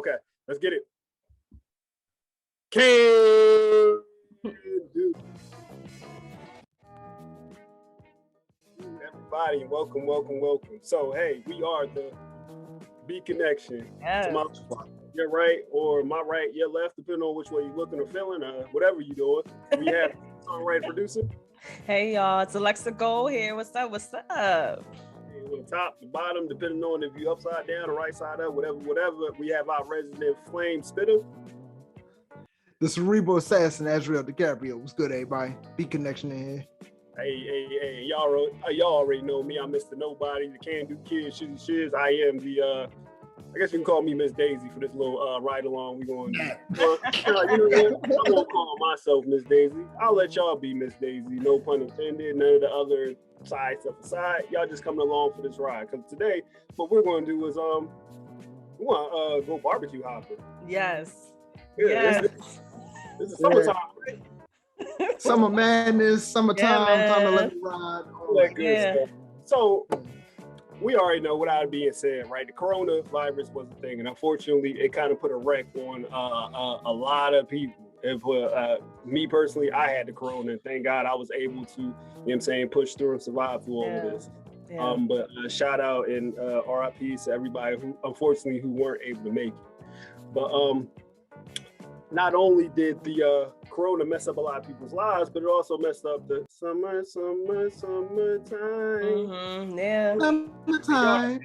Okay, let's get it. Can do. Everybody, welcome. So, hey, we are the B Connection. Yes. To my your right or my right, your left, depending on which way you're looking or feeling, whatever you're doing. We have songwriter producer. Hey y'all, it's Alexa Gold here. What's up? The top, the bottom, depending on if you're upside down or right side up, whatever. We have our resident flame spitter. The cerebral assassin, Azrael Dicaprio. What's good, everybody? B Connection in here. Hey, y'all already know me. I'm Mr. Nobody, the can-do kid, Shizzy Shizz. I am the, I guess you can call me Miss Daisy for this little ride along we going to do. I won't call myself Miss Daisy. I'll let y'all be Miss Daisy, no pun intended. None of the other side stuff aside. Y'all just coming along for this ride. Because today, what we're going to do is, we want to go barbecue hopping. Yes. Yeah, yes. This is summertime, right? Summer madness, summertime, time to let it ride. All that good stuff. So, we already know, without being said, right? The coronavirus was a thing, and unfortunately, it kind of put a wreck on a lot of people. Me personally, I had the corona, and thank God I was able to, you know what I'm saying, push through and survive through all of this. Yeah. But shout out and RIP to everybody who, unfortunately, who weren't able to make it. But not only did the corona mess up a lot of people's lives, but it also messed up the summertime. Mm-hmm. Yeah. Summertime.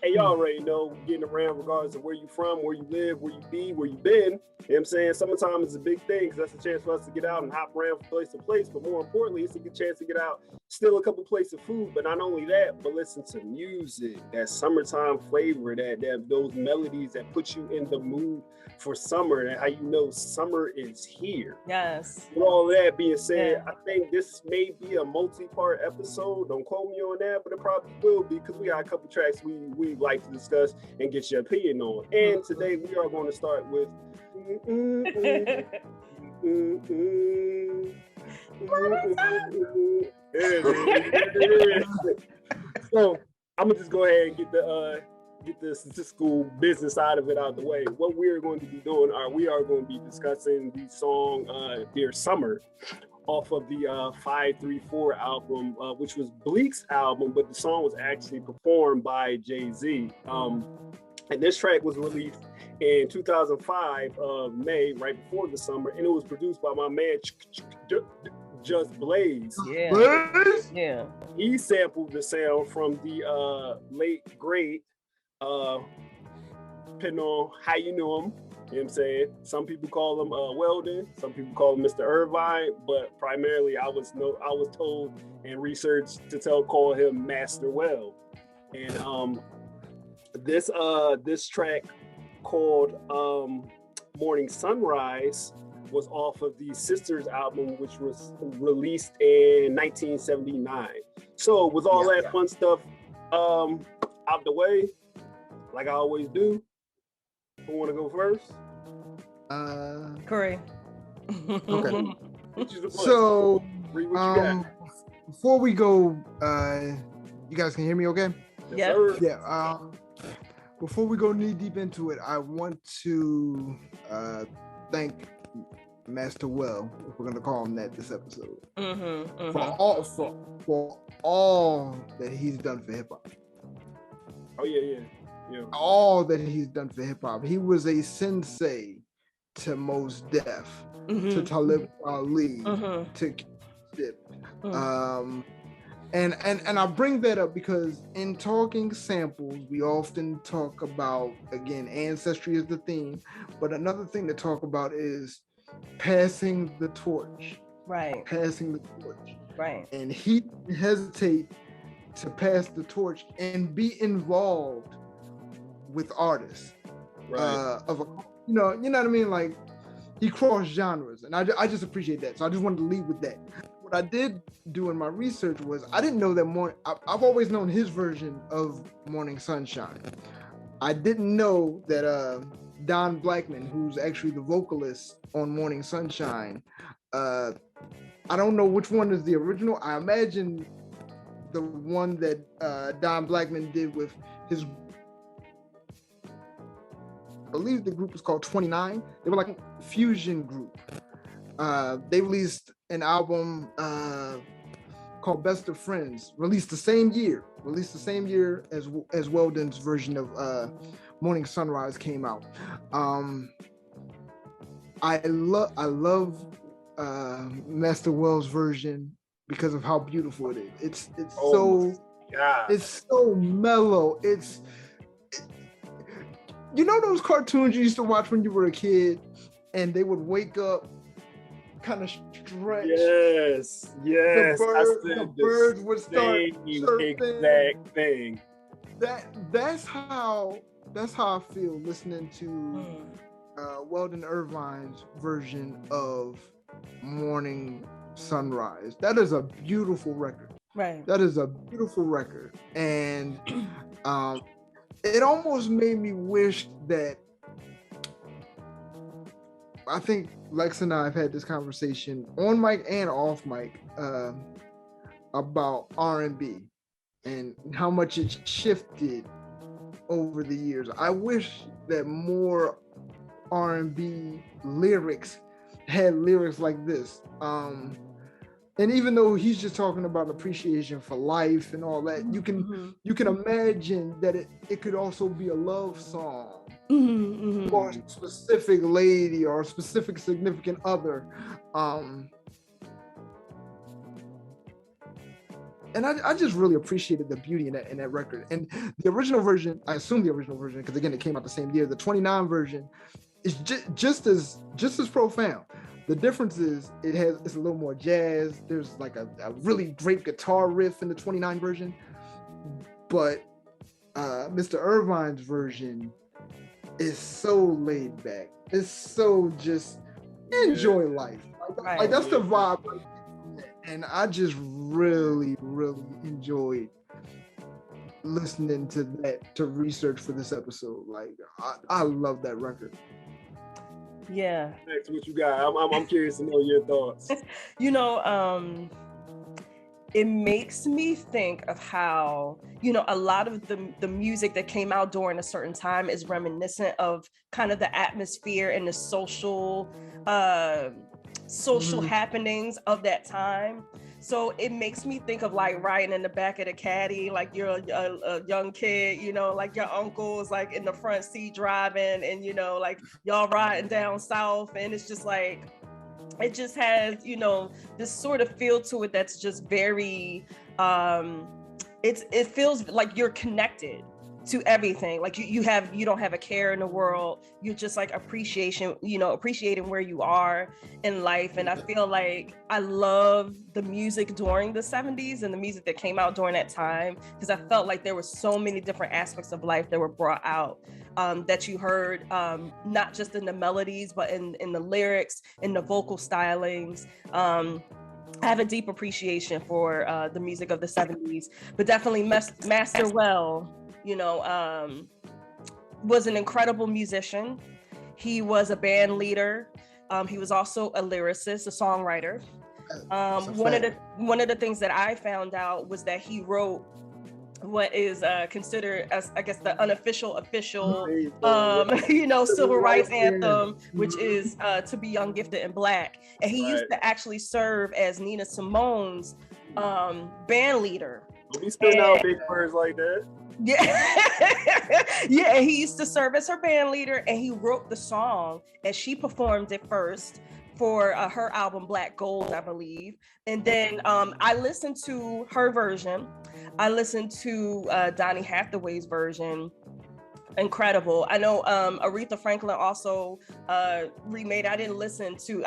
Hey, y'all already know, getting around regardless of where you from, where you live, where you be, where you been. You know what I'm saying? Summertime is a big thing because that's a chance for us to get out and hop around from place to place. But more importantly, it's a good chance to get out, steal a couple plates of food. But not only that, but listen to music, that summertime flavor, that those melodies that put you in the mood for summer, and how you know summer is here. Yes. With all that being said, I think this may be a multi-part episode. Don't quote me on that, but it probably will be because we got a couple tracks we like to discuss and get your opinion on. And today we are going to start with So I'm gonna just go ahead and get the statistical business side of it out of the way. What we're going to be doing we are going to be discussing the song Dear Summer off of the 534 album, which was Bleek's album, but the song was actually performed by Jay-Z. And this track was released in 2005, May, right before the summer, and it was produced by my man Just Blaze. Yeah. He sampled the sound from the late great, depending on how you know him. You know what I'm saying? Some people call him Weldon, some people call him Mr. Irvine, but primarily I was told and researched to call him Master Well. And this track called Morning Sunrise was off of the Sisters album, which was released in 1979. So with all that fun stuff out the way, like I always do, who want to go first? Karee. Okay. So, before we go, you guys can hear me okay? Yes. Yeah. Before we go knee deep into it, I want to thank Master Well, if we're gonna call him that this episode, for all that he's done for hip hop. Oh yeah. All that he's done for hip hop. He was a sensei to Mos Def, to Talib Ali, to Dip. And I bring that up because in talking samples, we often talk about, again, ancestry is the theme, but another thing to talk about is passing the torch. Right. Passing the torch. Right. And he didn't hesitate to pass the torch and be involved with artists. Right. You know what I mean? Like, he crossed genres, and I just appreciate that. So I just wanted to lead with that. What I did do in my research was I didn't know that I've always known his version of Morning Sunshine. I didn't know that Don Blackman, who's actually the vocalist on Morning Sunshine, I don't know which one is the original. I imagine the one that Don Blackman did with his believe the group was called 29. They were like a fusion group. They released an album called Best of Friends, released the same year as Weldon's version of Morning Sunrise came out. I love Master Wells' version because of how beautiful it is. It's so mellow. You know those cartoons you used to watch when you were a kid, and they would wake up, kind of stretch. Yes. The birds would start chirping. Exact thing. That's how I feel listening to Weldon Irvine's version of Morning Sunrise. That is a beautiful record. Right. That is a beautiful record. And it almost made me wish that, I think Lex and I have had this conversation on mic and off mic about R&B and how much it's shifted over the years. I wish that more R&B lyrics had lyrics like this. And even though he's just talking about appreciation for life and all that, you can imagine that it could also be a love song for a specific lady or a specific significant other. And I just really appreciated the beauty in that record. And the original version, I assume the original version, because again, it came out the same year, the 29 version is just as profound. The difference is it's a little more jazz. There's like a really great guitar riff in the 29 version. But Mr. Irvine's version is so laid back. It's so just enjoy life. Like that's the vibe. And I just really, really enjoyed listening to that, to research for this episode. Like I love that record. Yeah. Next, what you got? I'm curious to know your thoughts. It makes me think of how, a lot of the music that came out during a certain time is reminiscent of kind of the atmosphere and the social happenings of that time. So it makes me think of like riding in the back of the caddy, like you're a young kid, like your uncle's like in the front seat driving, and like y'all riding down south, and it's just like, it just has, this sort of feel to it that's just very, it feels like you're connected to everything. Like you don't have a care in the world. You're just like appreciating where you are in life. And I feel like I love the music during the 70s and the music that came out during that time, because I felt like there were so many different aspects of life that were brought out, that you heard, not just in the melodies, but in the lyrics, in the vocal stylings. I have a deep appreciation for the music of the 70s, but definitely Master Well, was an incredible musician. He was a band leader. He was also a lyricist, a songwriter. One of the things that I found out was that he wrote what is considered as, I guess, the unofficial civil rights anthem, which is To Be Young, Gifted, and Black. And he used to actually serve as Nina Simone's band leader. Don't be spitting out big words like that. Yeah, he used to serve as her band leader, and he wrote the song, and she performed it first for her album Black Gold, I believe. And then I listened to her version. I listened to Donny Hathaway's version. Incredible. I know Aretha Franklin also remade. I didn't listen to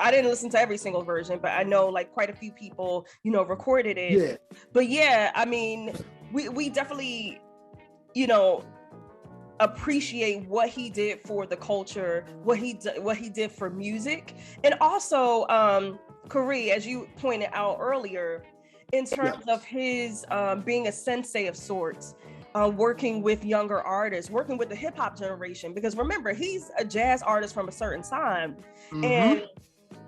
every single version, but I know like quite a few people, recorded it. Yeah. But yeah, I mean, we definitely, appreciate what he did for the culture, what he did for music, and also Karee, as you pointed out earlier, in terms of his being a sensei of sorts, working with younger artists, working with the hip hop generation, because remember, he's a jazz artist from a certain time. And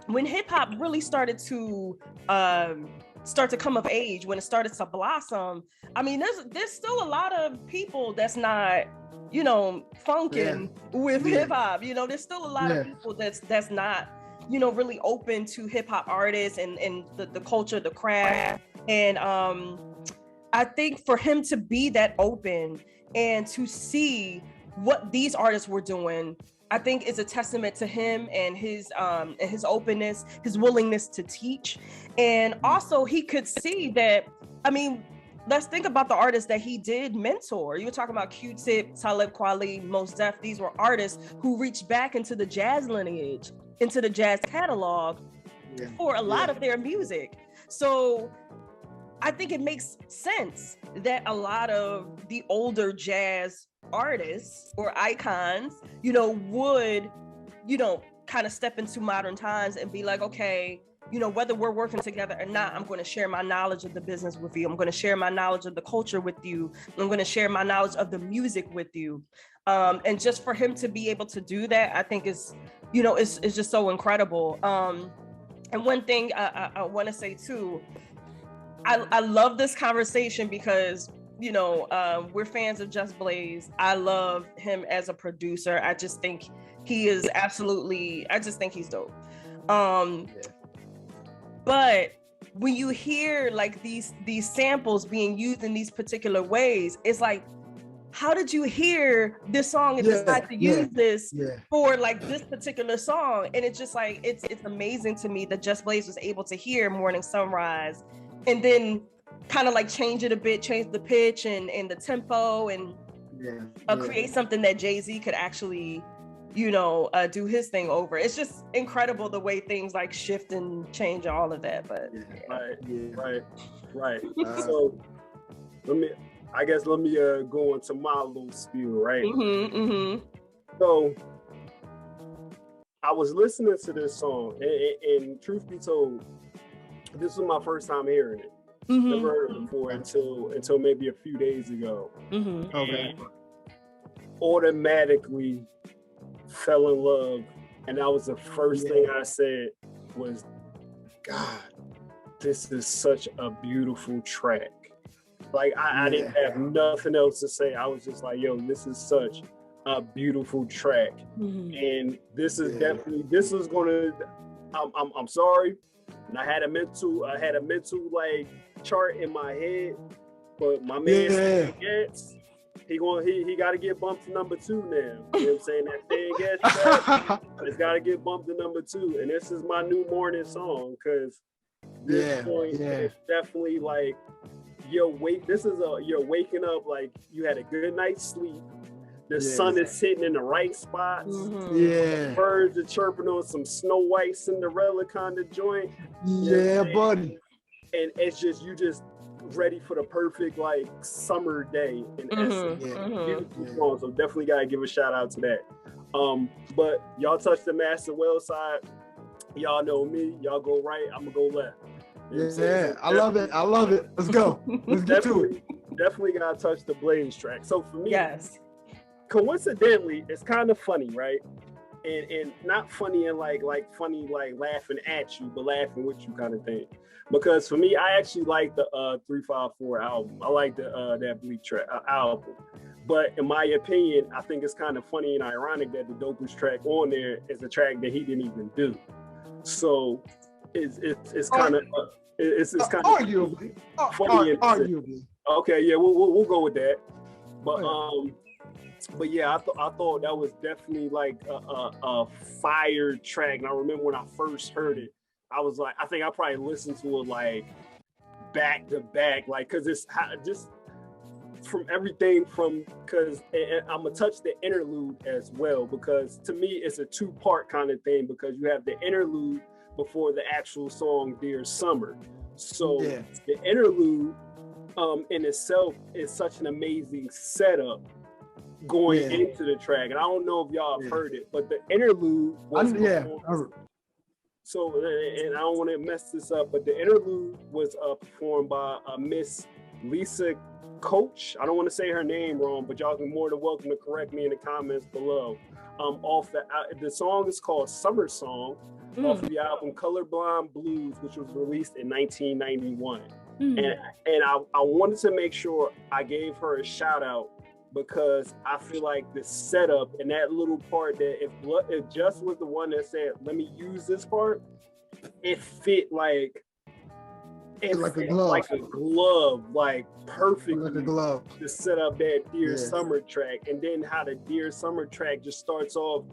when hip hop really started to come of age, when it started to blossom, I mean, there's still a lot of people that's not you know, funkin' with hip hop. You know, there's still a lot of people that's not, you know, really open to hip hop artists and the culture, the craft. And I think for him to be that open and to see what these artists were doing, I think is a testament to him and his openness, his willingness to teach. And also he could see that, I mean, let's think about the artists that he did mentor. You were talking about Q-Tip, Talib Kweli, Mos Def. These were artists who reached back into the jazz lineage, into the jazz catalog for a lot of their music. So I think it makes sense that a lot of the older jazz artists or icons, you know, would, you know, kind of step into modern times and be like, okay, you know, whether we're working together or not, I'm going to share my knowledge of the business with you. I'm going to share my knowledge of the culture with you. I'm going to share my knowledge of the music with you. And just for him to be able to do that, I think is, you know, it's just so incredible. And one thing I want to say too, I love this conversation because, you know, we're fans of Just Blaze. I love him as a producer. I just think he is absolutely, I just think he's dope. But when you hear like these samples being used in these particular ways, it's like, how did you hear this song and decide to use this for like this particular song? And it's just like, it's amazing to me that Just Blaze was able to hear Morning Sunrise and then kind of like change it a bit, change the pitch and the tempo and create something that Jay-Z could actually, you know, do his thing over. It's just incredible the way things like shift and change all of that. But right. So let me go into my little spiel, right? So I was listening to this song, and truth be told, this was my first time hearing it. Never heard it before until maybe a few days ago. Okay. Automatically fell in love, and that was the first thing I said was, God, this is such a beautiful track. Like I didn't have nothing else to say. I was just like, yo, this is such a beautiful track. And this is definitely, this is gonna, I'm sorry. And I had a mental like chart in my head, but my man gets he got to get bumped to number 2 now. You know what I'm saying? That thing gets it's got to get bumped to number 2, and this is my new morning song because this point is definitely like you're waking up like you had a good night's sleep. The sun is sitting in the right spots. The birds are chirping on some Snow White Cinderella kind of joint. Buddy. And it's just, you just ready for the perfect like summer day in essence. Beautiful song, so definitely gotta give a shout out to that. But y'all touch the Master Well side. Y'all know me. Y'all go right, I'm gonna go left. You know so I love it. Let's go. Let's get to it. Definitely gotta touch the Blaze track. So for me, coincidentally, it's kind of funny, right? And not funny and like funny like laughing at you, but laughing with you kind of thing. Because for me, I actually like the 354 album. I like that Bleek track album. But in my opinion, I think it's kind of funny and ironic that the dopest track on there is a track that he didn't even do. So it's kind of arguably. Arguably. Okay, yeah, we'll go with that. But yeah, I thought that was definitely like a fire track. And I remember when I first heard it, I was like, I think I probably listened to it like back to back, like, cause it's just from everything from, cause I'm gonna touch the interlude as well, because to me, it's a 2-part kind of thing, because you have the interlude before the actual song, Dear Summer. So the interlude in itself is such an amazing setup going into the track. And I don't know if y'all have heard it, but the interlude was so, and I don't want to mess this up, but the interlude was performed by Miss Lisa Coach. I don't want to say her name wrong, but y'all are more than welcome to correct me in the comments below. Off the song is called Summer Song, off of the album Colorblind Blues, which was released in 1991. And I wanted to make sure I gave her a shout out because I feel like the setup and that little part that if Just was the one that said, let me use this part, it fit like a glove, like perfectly. Like a glove. To set up that Dear Summer track, and then how the Dear Summer track just starts off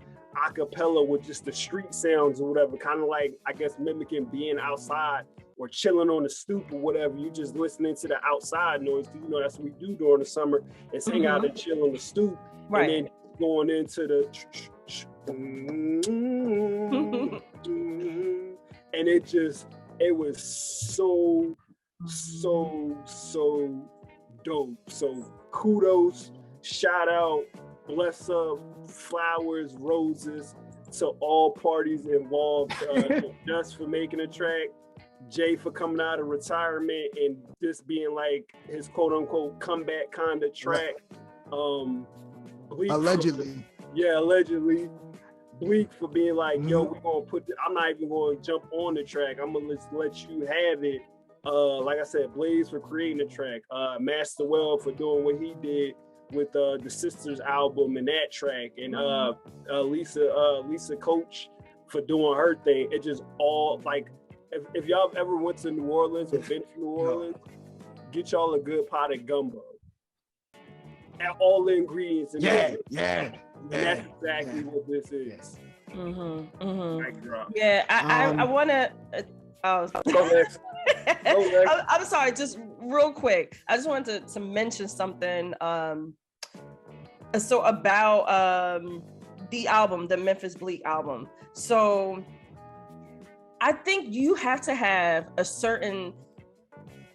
a cappella with just the street sounds or whatever, kind of like, I guess, mimicking being outside or chilling on the stoop or whatever. You just listening to the outside noise, because you know that's what we do during the summer, and hang out and chill on the stoop, and then going into the and it was so dope. So kudos, shout out, bless up, flowers, roses to all parties involved. Just for making a track, Jay for coming out of retirement and this being like his quote unquote comeback kind of track. Bleek allegedly. Allegedly. Bleek for being like, yo, we're gonna I'm not even gonna jump on the track. I'm gonna let you have it. Like I said, Blaze for creating the track. Master Well for doing what he did with the Sisters album and that track, and Lisa Coach for doing her thing. It just all like, if y'all ever went to New Orleans or been to New Orleans, get y'all a good pot of gumbo. And all the ingredients. And that's exactly what this is. I want to. I'm sorry, just real quick. I just wanted to mention something. So about the album, the Memphis Bleek album. So I think you have to have a certain.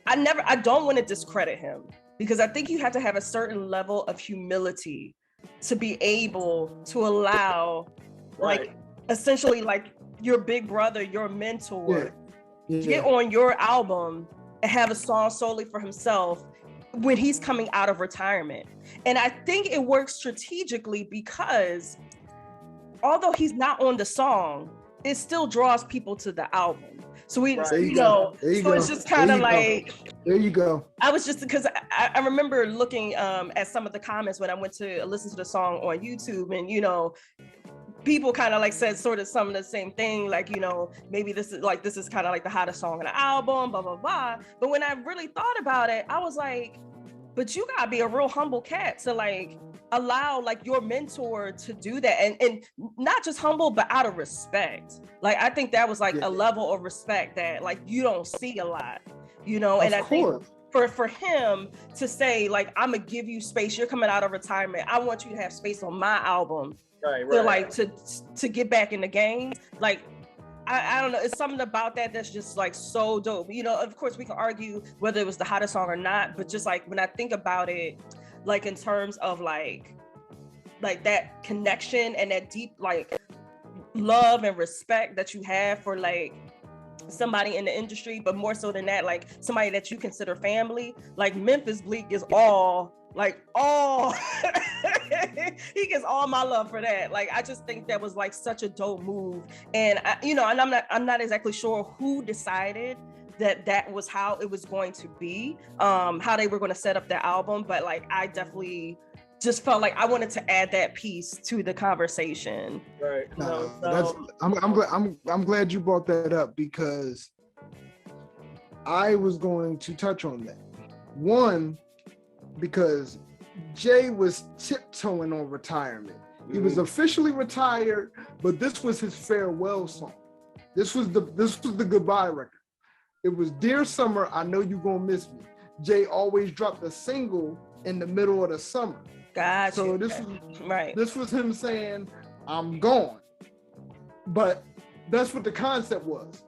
I don't want to discredit him, because I think you have to have a certain level of humility to be able to allow, like, essentially, like, your big brother, your mentor, get on your album and have a song solely for himself when he's coming out of retirement. And I think it works strategically because although he's not on the song, it still draws people to the album. So it's just kind of like, there you go. I was just, because I remember looking at some of the comments when I went to listen to the song on YouTube, and people kind of like said sort of some of the same thing, like, maybe this is kind of like the hottest song on the album, blah, blah, blah. But when I really thought about it, I was like, but you gotta be a real humble cat to like allow like your mentor to do that, and not just humble, but out of respect. Like, I think that was like a level of respect that like you don't see a lot, and I think for him to say like, I'm gonna give you space, you're coming out of retirement, I want you to have space on my album. To get back in the game, like I don't know, it's something about that that's just like so dope. Of course we can argue whether it was the hottest song or not, but just like when I think about it, like in terms of like that connection and that deep like love and respect that you have for like somebody in the industry, but more so than that, like somebody that you consider family, like Memphis Bleek is all he gets all my love for that. Like, I just think that was like such a dope move, and and I'm not exactly sure who decided that was how it was going to be, how they were going to set up the album, but like I definitely just felt like I wanted to add that piece to the conversation. Right. I'm glad you brought that up, because I was going to touch on that. One, because Jay was tiptoeing on retirement. He was officially retired, but this was his farewell song. This was the goodbye record. It was Dear Summer, I Know You Gonna Miss Me. Jay always dropped a single in the middle of the summer. Gotcha. So this was him saying, I'm gone. But that's what the concept was.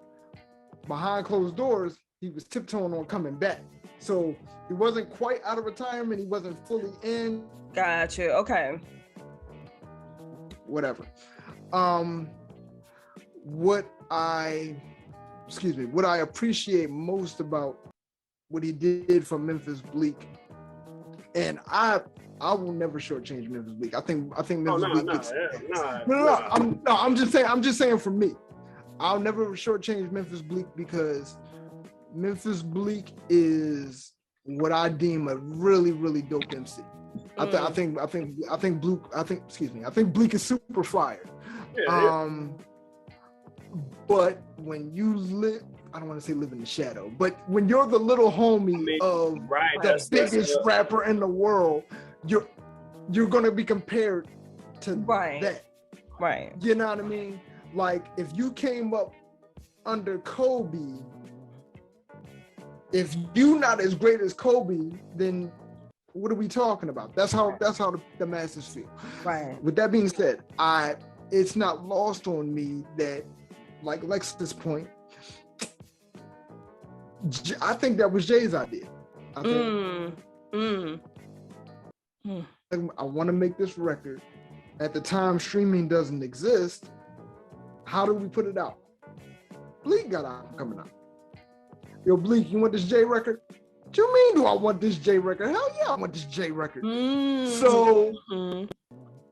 Behind closed doors, he was tiptoeing on coming back. So he wasn't quite out of retirement. He wasn't fully in. Gotcha. Okay. Whatever. What I appreciate most about what he did for Memphis Bleek, and I will never shortchange Memphis Bleek. I think Memphis Bleek. I'm just saying for me, I'll never shortchange Memphis Bleek, because Memphis Bleek is what I deem a really, really dope MC. I think Bleek is super fire. But when you live, I don't want to say live in the shadow, but when you're the little homie of the biggest rapper in the world, you're gonna be compared to that. Right. You know what I mean? Like if you came up under Kobe, if you not as great as Kobe, then what are we talking about? That's how the masses feel. Right. With that being said, it's not lost on me that, like Lex's point, I think that was Jay's idea. I want to make this record. At the time, streaming doesn't exist. How do we put it out? Bleek got out coming out. Yo, Bleek, you want this J record? What you mean do I want this J record? Hell yeah, I want this J record. So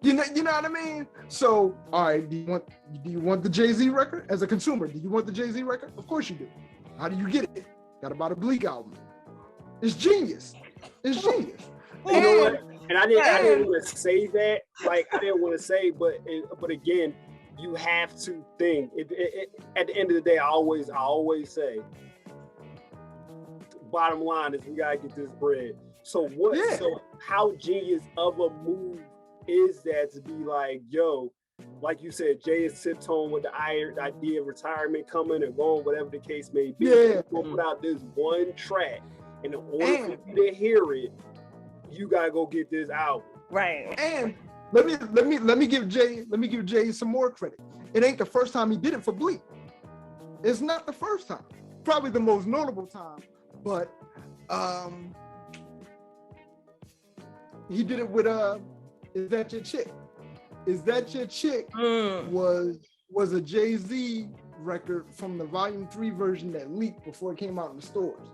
you know what I mean? So, all right, do you want the Jay-Z record as a consumer? Do you want the Jay-Z record? Of course you do. How do you get it? Gotta buy the Bleek album. It's genius. It's genius. You know what? And I didn't want to say that. Like I didn't want to say, but again, you have to think. At the end of the day, I always say, bottom line is we gotta get this bread. So what? Yeah. So how genius of a move is that to be like, yo, like you said, Jay is tiptoeing with the idea of retirement coming and going, whatever the case may be. Yeah. Go put out this one track, and in order for you to hear it, you gotta go get this album. Right. And let me give Jay some more credit. It ain't the first time he did it for Bleek. It's not the first time. Probably the most notable time, but he did it with Is That Your Chick? Is That Your Chick was a Jay-Z record from the Volume 3 version that leaked before it came out in the stores.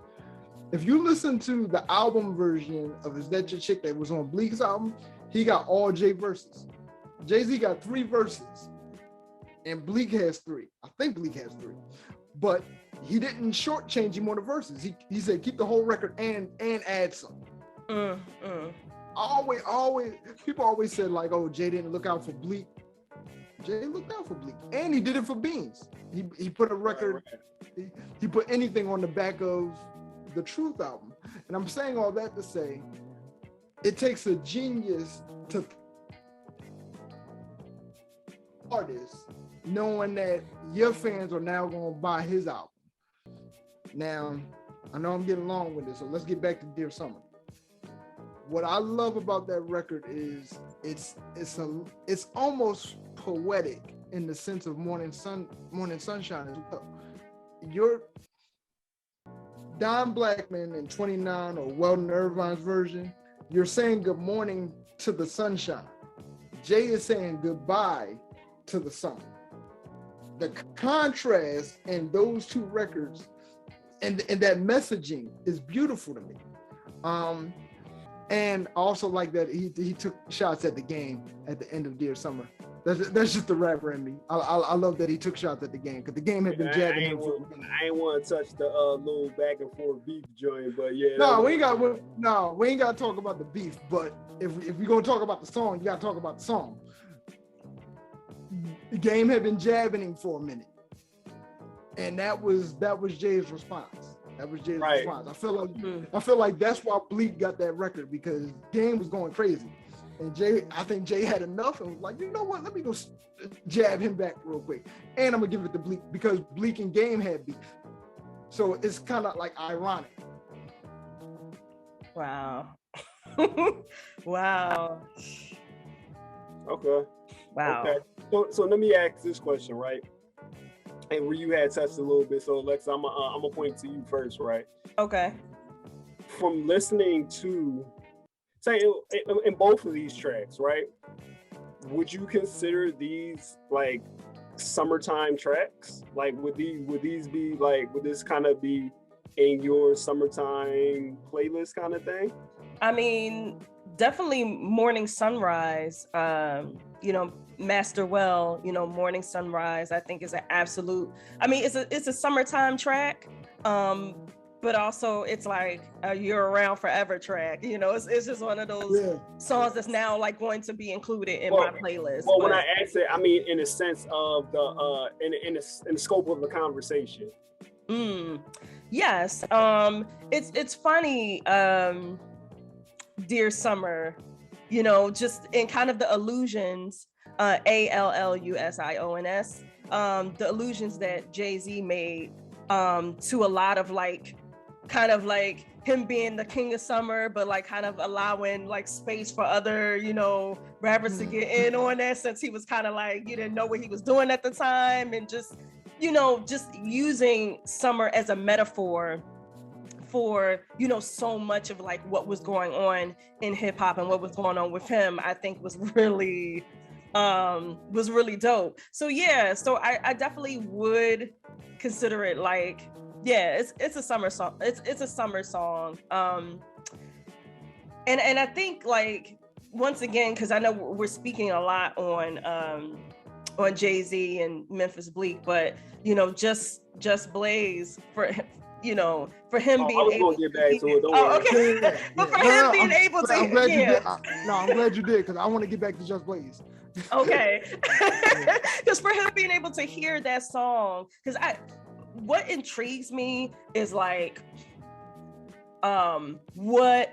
If you listen to the album version of Is That Your Chick that was on Bleek's album, he got all Jay verses. Jay-Z got 3 verses, and Bleek has 3. I think Bleek has 3. But he didn't shortchange him on the verses. He said, keep the whole record and add some. Always, people always said like, oh, Jay didn't look out for Bleek. Jay looked out for Bleek, and he did it for Beans. He put a record, he put anything on the back of the Truth album. And I'm saying all that to say, it takes a genius to artists knowing that your fans are now going to buy his album. Now, I know I'm getting long with this, so let's get back to Dear Summer. What I love about that record is it's almost poetic in the sense of Morning Sunshine as well. Your Don Blackman in 29 or Weldon Irvine's version, you're saying good morning to the sunshine. Jay is saying goodbye to the sun. The contrast in those two records and that messaging is beautiful to me. And I also like that he took shots at the game at the end of Dear Summer. That's just the rapper in me. I love that he took shots at the game because the game had been jabbing him. I ain't want to touch the little back and forth beef joint, but yeah. No, we ain't got to talk about the beef. But if we're gonna talk about the song, you gotta talk about the song. The game had been jabbing him for a minute, and that was Jay's response. That was Jay's response. I feel like that's why Bleek got that record because Game was going crazy. And I think Jay had enough and was like, you know what? Let me go jab him back real quick. And I'm gonna give it to Bleek because Bleek and Game had beef. So it's kind of like ironic. Wow. Wow. Okay. Wow. Okay. So let me ask this question, right? And where you had touched a little bit. So Alexa, I'm gonna point to you first, right? Okay. From listening to, say, in both of these tracks, right? Would you consider these like summertime tracks? Like, would these be like? Would this kind of be in your summertime playlist kind of thing? I mean, definitely Morning Sunrise. Master Well, Morning Sunrise, I think is an absolute, I mean, it's a summertime track. but also it's like a year around forever track. You know, it's just one of those songs that's now like going to be included in my playlist. Well, when I asked it, I mean in the sense of the in the scope of the conversation. Yes. It's funny, Dear Summer, you know, just in kind of the allusions, ALLUSIONS, the allusions that Jay-Z made to a lot of like kind of like him being the king of summer, but like kind of allowing like space for other, you know, rappers to get in on that, since he was kind of like, you didn't know what he was doing at the time, and just, you know, just using summer as a metaphor for, you know, so much of like what was going on in hip hop and what was going on with him, I think was really dope. So yeah, so I definitely would consider it like, yeah, it's a summer song. It's a summer song. And I think like, once again, because I know we're speaking a lot on Jay-Z and Memphis Bleek, but you know, just Blaze, for, you know, for him being able to get back to it. Okay. But for him being able to, I'm glad you did. I'm glad you did, because I want to get back to Just Blaze. Okay. Because for him being able to hear that song, because what intrigues me is like, what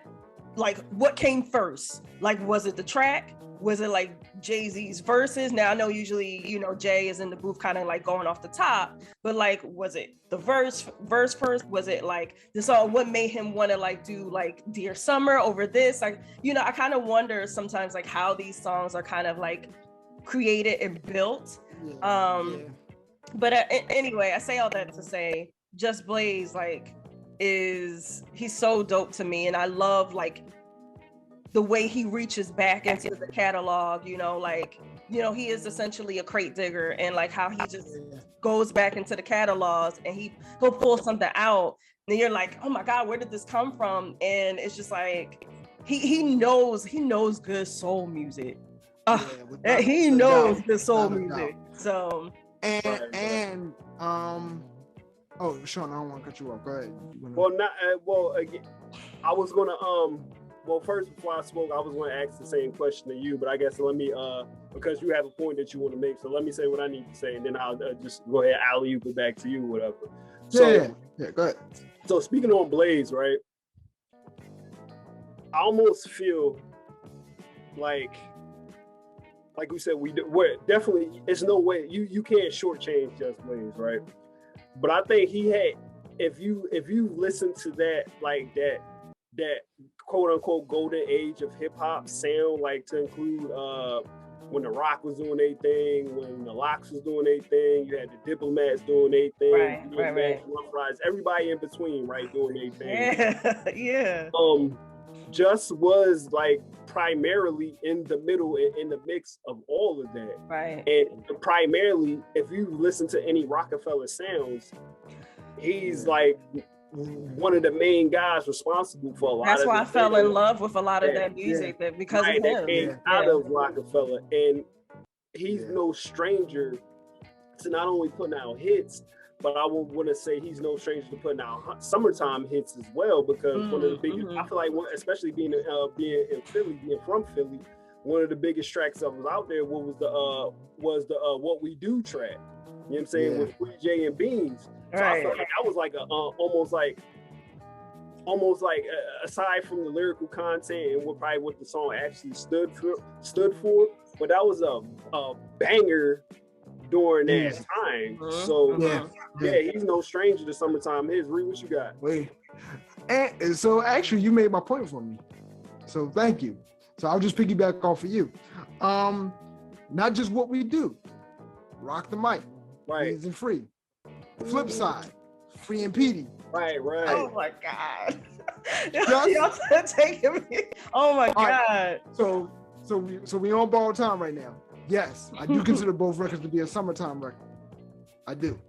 came first? Like, was it the track? Was it like Jay-Z's verses? Now I know usually, you know, Jay is in the booth kind of like going off the top, but like, was it the verse first? Was it like the song? What made him want to like do like Dear Summer over this? Like, you know, I kind of wonder sometimes like how these songs are kind of like created and built. But anyway, I say all that to say, Just Blaze like he's so dope to me, and I love like the way he reaches back into the catalog, you know, like, you know, he is essentially a crate digger, and like how he just goes back into the catalogs and he'll pull something out, and you're like, oh my God, where did this come from? And it's just like, he knows good soul music. He knows good soul music. So and oh, Sean, I don't want to cut you off. Go ahead. Again, I was gonna well, first, before I spoke, I was going to ask the same question to you, but I guess let me, because you have a point that you want to make, so let me say what I need to say, and then I'll just go ahead, alley-oop it back to you, whatever. So, yeah, go ahead. So speaking on Blaze, right, I almost feel like we said, we're definitely, it's no way, you can't shortchange Just Blaze, right? But I think he had, if you listen to that, like that quote unquote golden age of hip hop sound, like to include when the Rock was doing their thing, when the Locks was doing their thing, you had the Diplomats doing their thing, right. Rough Riders, everybody in between, right, doing their thing. Yeah. Just was like primarily in the middle and in the mix of all of that. Right. And primarily, if you listen to any Rockefeller sounds, he's like one of the main guys responsible for a lot of That's why I fell in love with a lot of that music, that because of him. Came out of Rockefeller, and he's no stranger to not only putting out hits, but I would want to say he's no stranger to putting out summertime hits as well, because one of the biggest, I feel like, especially being in Philly, being from Philly, one of the biggest tracks that was out there was the What We Do track. You know what I'm saying? With Free J and Beans. So I felt like that was like almost like aside from the lyrical content and what the song actually stood for, but that was a banger during that time. So he's no stranger to summertime hits. Read what you got. Wait, and so actually you made my point for me. So thank you. So I'll just piggyback off of you. Not just What We Do, Rock the Mic, right? Easy Free. Flip Side, Free and Petey. Right. Oh my God. Y'all taking me. Oh my God. Right. So we on borrowed time right now. Yes, I do consider both records to be a summertime record. I do.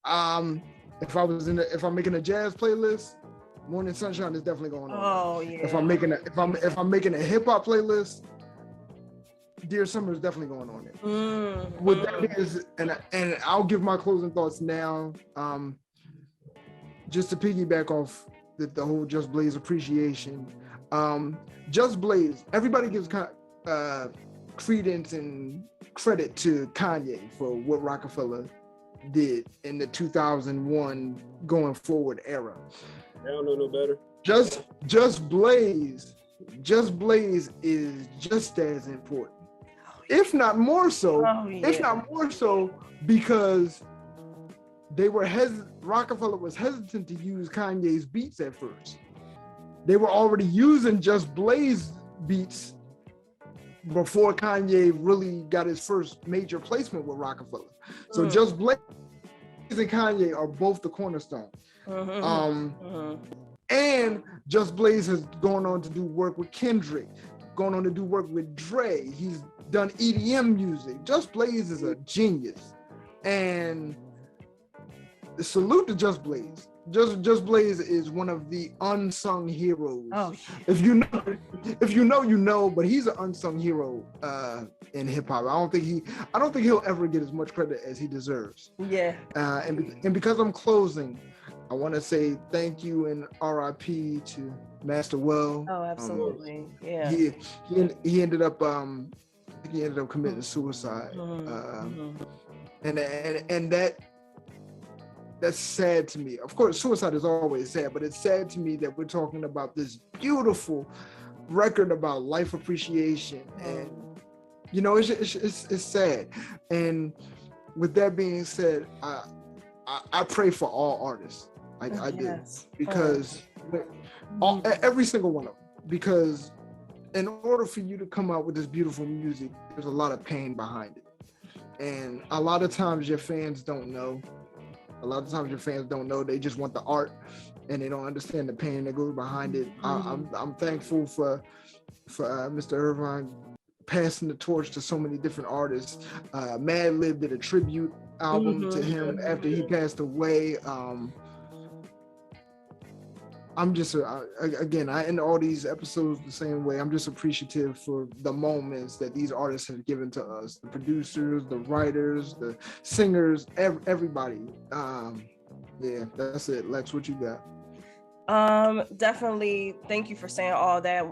If I'm making a jazz playlist, Morning Sunshine is definitely going on. Oh yeah. If I'm making a hip hop playlist, Dear Summer is definitely going on it. What that is, and I'll give my closing thoughts now. just to piggyback off the whole Just Blaze appreciation, Just Blaze, everybody gives credence and credit to Kanye for what Rockefeller did in the 2001 going forward era. I don't know no better. Just Blaze is just as important, if not more so. If not more so, because Rockefeller was hesitant to use Kanye's beats at first. They were already using Just Blaze beats before Kanye really got his first major placement with Rockefeller. So Just Blaze and Kanye are both the cornerstone. And Just Blaze has gone on to do work with Kendrick, gone on to do work with Dre. He's done EDM music. Just Blaze is a genius. And salute to Just Blaze. Just Blaze is one of the unsung heroes. Oh, yeah. If you know, you know, but he's an unsung hero in hip hop. I don't think he'll ever get as much credit as he deserves. Yeah. And because I'm closing, I want to say thank you and RIP to Master Well. Oh, absolutely. Yeah. He ended up committing suicide. And that's sad to me. Of course, suicide is always sad, but it's sad to me that we're talking about this beautiful record about life appreciation, and you know, it's sad. And with that being said, I pray for all artists. I do, because every single one of them. Because in order for you to come out with this beautiful music, there's a lot of pain behind it, and a lot of times your fans don't know. They just want the art, and they don't understand the pain that goes behind it. I'm thankful for Mr. Irvine passing the torch to so many different artists. Madlib did a tribute album to him after he passed away. I'm just, again, I end all these episodes the same way. I'm just appreciative for the moments that these artists have given to us, the producers, the writers, the singers, everybody. Yeah, that's it. Lex, what you got? Definitely. Thank you for saying all that.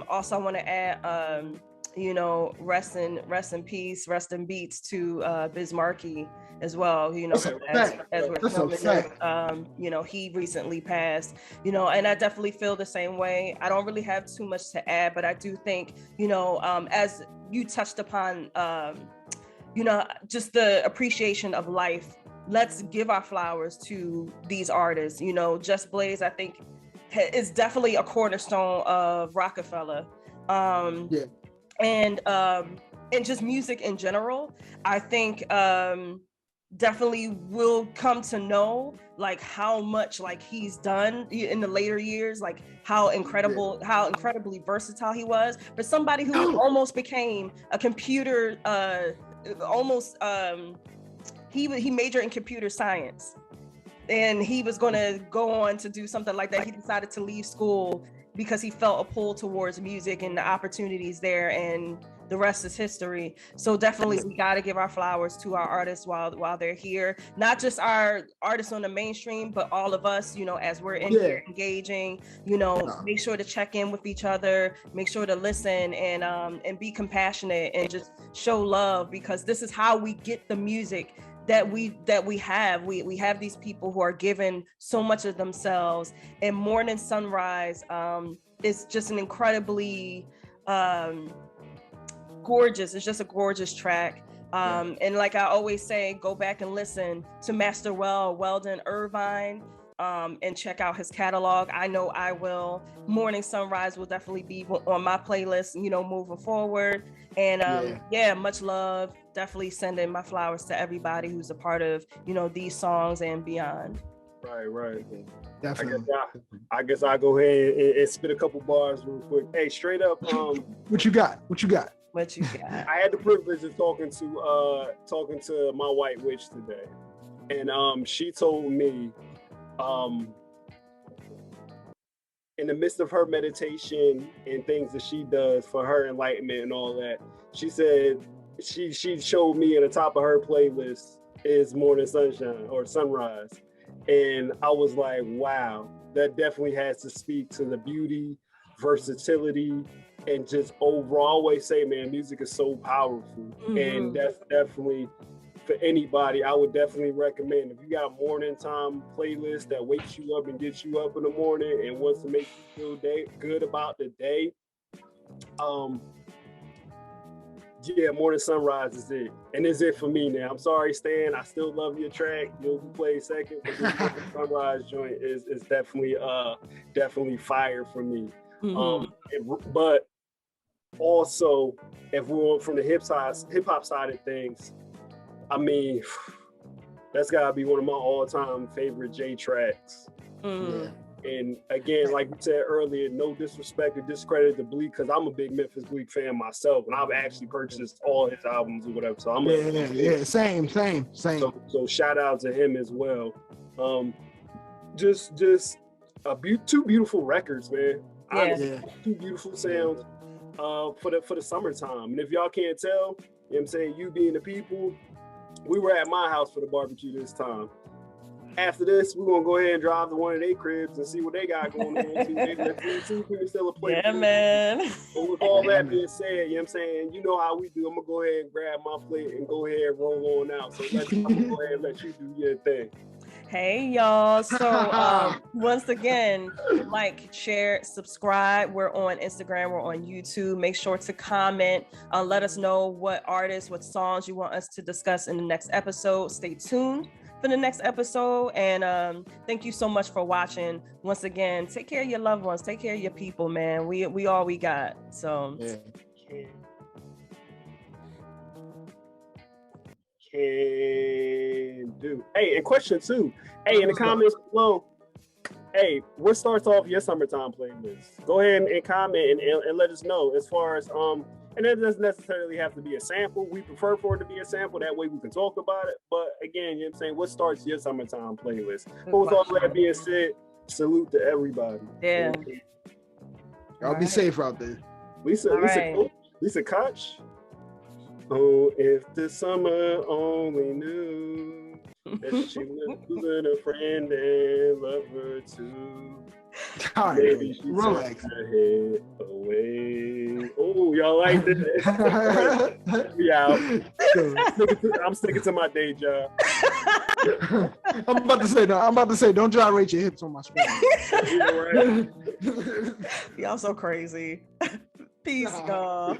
Also, I want to add, you know, rest in peace, rest in beats to Biz Markie as well, you know, as we're filming, you know, he recently passed, you know, and I definitely feel the same way. I don't really have too much to add, but I do think, you know, as you touched upon, you know, just the appreciation of life, let's give our flowers to these artists. You know, Just Blaze, I think, is definitely a cornerstone of Rockefeller. And just music in general, I think definitely will come to know like how much like he's done in the later years, like how incredibly versatile he was. For somebody who almost became a computer, he majored in computer science, and he was going to go on to do something like that. He decided to leave school because he felt a pull towards music and the opportunities there, and the rest is history. So definitely we got to give our flowers to our artists while they're here, not just our artists on the mainstream, but all of us, you know, as we're in here engaging, you know, make sure to check in with each other, make sure to listen and be compassionate and just show love, because this is how we get the music that we have. We have these people who are given so much of themselves, and Morning Sunrise is just an incredibly gorgeous. It's just a gorgeous track. And like I always say, go back and listen to Master Weldon Irvine, and check out his catalog. I know I will. Morning Sunrise will definitely be on my playlist, you know, moving forward. And much love. Definitely sending my flowers to everybody who's a part of, you know, these songs and beyond. Right. Definitely. I guess I'll go ahead and spit a couple bars real quick. Hey, straight up. What you got? I had the privilege of talking to my white witch today, and she told me, in the midst of her meditation and things that she does for her enlightenment and all that, she said she showed me at the top of her playlist is Morning Sunshine or Sunrise, And I was like, wow, that definitely has to speak to the beauty, versatility, and just overall. I always say, man, music is so powerful. And that's definitely, for anybody, I would definitely recommend, if you got a morning time playlist that wakes you up and gets you up in the morning and wants to make you feel good about the day, yeah, Morning Sunrise is it. And it's it for me now. I'm sorry, Stan. I still love your track. You'll be played second. But this Morning Sunrise joint is definitely fire for me. But also, if we're from the hip hop side of things, I mean, that's gotta be one of my all-time favorite J tracks. Yeah. And again, like we said earlier, no disrespect or discredit to Bleek, because I'm a big Memphis Bleek fan myself, and I've actually purchased all his albums or whatever. So I'm same. So shout out to him as well. Just two beautiful records, man. Honestly, two beautiful sounds for the summertime. And if y'all can't tell, you know what I'm saying, you being the people, we were at my house for the barbecue this time. After this, we're gonna go ahead and drive to one of their cribs and see what they got going on. Yeah, man. But with all that being said, you know what I'm saying, you know how we do. I'm gonna go ahead and grab my plate and go ahead and roll on out. So I'm gonna go ahead and let you do your thing. Hey y'all. So once again, like, share, subscribe. We're on Instagram, we're on YouTube. Make sure to comment. Let us know what artists, what songs you want us to discuss in the next episode. Stay tuned for the next episode, and thank you so much for watching. Once again, take care of your loved ones, take care of your people, man. We all we got. So Can do. Hey, and question 2. Hey, in the comments below, hey, what starts off your summertime playlist? Go ahead and comment and let us know, as far as and it doesn't necessarily have to be a sample. We prefer for it to be a sample. That way we can talk about it. But again, you know what I'm saying, what starts your summertime playlist? But with all that being said, salute to everybody. Yeah. Y'all be safe out there. Lisa Koch. Oh, if the summer only knew that she was losing a friend and lover too. Maybe she relax. Took her head away. Oh, y'all like that? Yeah, I'm sticking to my day job. I'm about to say, don't gyrate your hips on my screen. Yeah, right. Y'all so crazy. Peace, y'all.